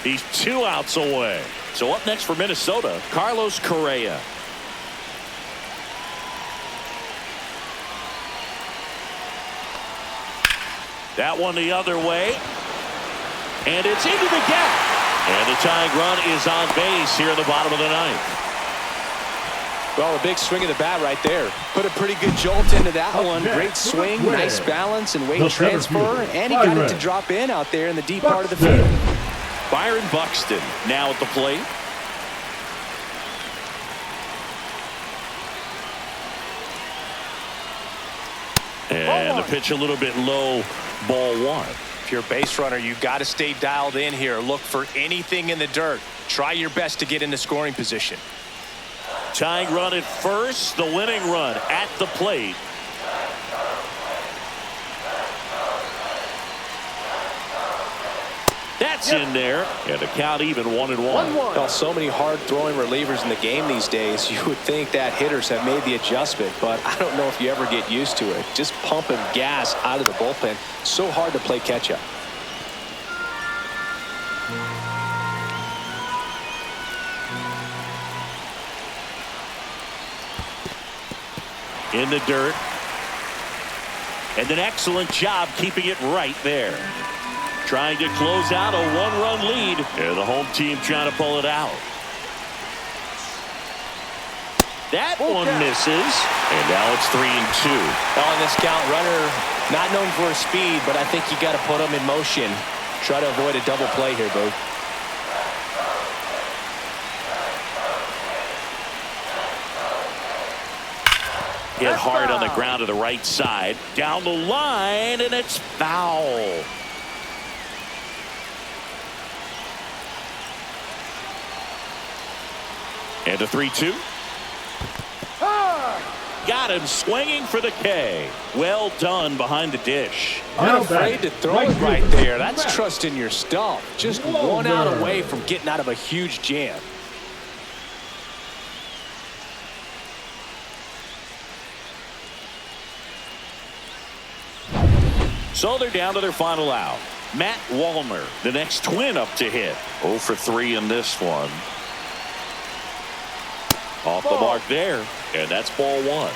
He's 2 outs away. So up next for Minnesota, Carlos Correa. That one the other way. And it's into the gap. And the tying run is on base here in the bottom of the 9th. Well, a big swing of the bat right there. Put a pretty good jolt into that one. Great swing, nice balance and weight transfer. And he got it to drop in out there in the deep part of the field. Byron Buxton now at the plate. And the pitch a little bit low, ball 1. If you're a base runner, you've got to stay dialed in here. Look for anything in the dirt. Try your best to get into scoring position. Tying run at first, the winning run at the plate. That's in there, and the count even 1-1. Well, so many hard-throwing relievers in the game these days. You would think that hitters have made the adjustment, but I don't know if you ever get used to it. Just pumping gas out of the bullpen. So hard to play catch-up. In the dirt. And an excellent job keeping it right there. Trying to close out a 1-run lead. And the home team trying to pull it out. That one misses. And now it's 3-2. Well, in this count, runner not known for his speed, but I think you got to put him in motion. Try to avoid a double play here, Booth. Hit hard on the ground to the right side. Down the line, and it's foul. And a 3-2. Got him swinging for the K. Well done behind the dish. Not afraid to throw it right there. That's trusting your stump. Just one out away from getting out of a huge jam. So they're down to their final out. Matt Wallner, the next twin up to hit. 0 for 3 in this one. Off the mark there, and that's ball 1.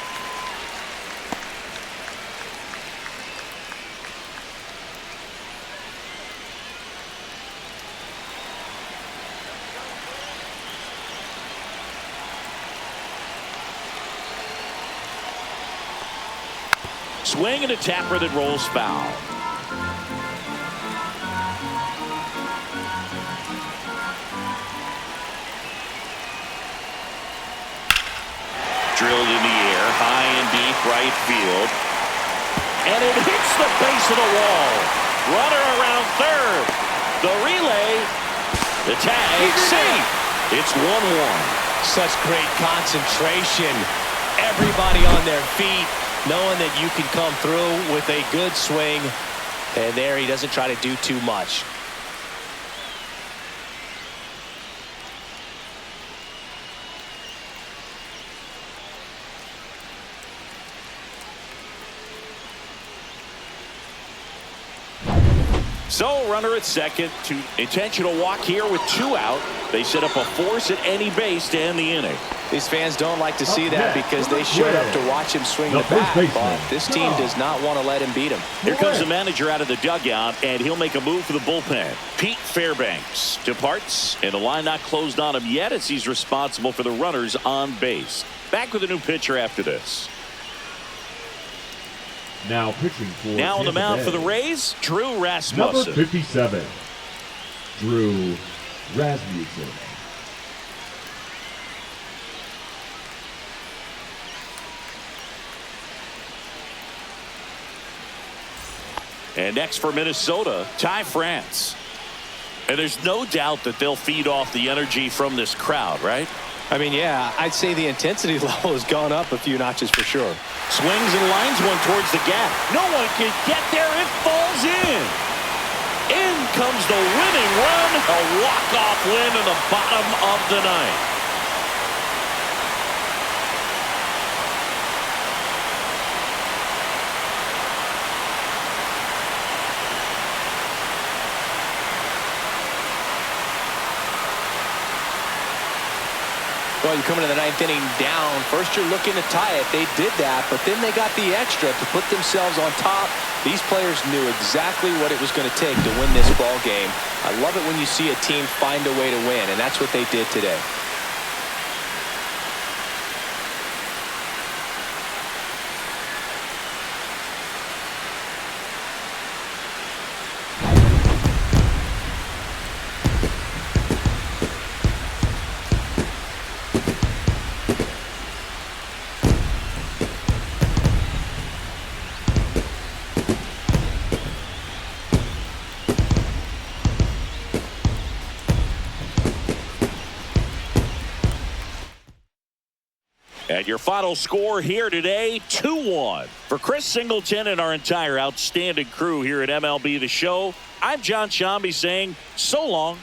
Swing and a tapper that rolls foul. Drilled in the air, high and deep right field. And it hits the base of the wall. Runner around third. The relay. The tag. Safe. It's 1-1. Such great concentration. Everybody on their feet, knowing that you can come through with a good swing. And there he doesn't try to do too much. So runner at second, to intentional walk here with 2 out. They set up a force at any base to end the inning. These fans don't like to see that because they showed up to watch him swing the bat, but this team does not want to let him beat him. Here comes the manager out of the dugout, and he'll make a move for the bullpen. Pete Fairbanks departs, and the line not closed on him yet as he's responsible for the runners on base. Back with a new pitcher after this. Now pitching for Now on the mound for the Rays, Drew Rasmussen. Number 57, Drew Rasmussen. And next for Minnesota, Ty France. And there's no doubt that they'll feed off the energy from this crowd, right? I mean, yeah, I'd say the intensity level has gone up a few notches for sure. Swings and lines one towards the gap. No one can get there. It falls in. In comes the winning run. A walk-off win in the bottom of the ninth. Well, you come into the ninth inning down. First, you're looking to tie it. They did that, but then they got the extra to put themselves on top. These players knew exactly what it was going to take to win this ball game. I love it when you see a team find a way to win, and that's what they did today. And your final score here today, 2-1. For Chris Singleton and our entire outstanding crew here at MLB The Show, I'm John Shambi saying so long.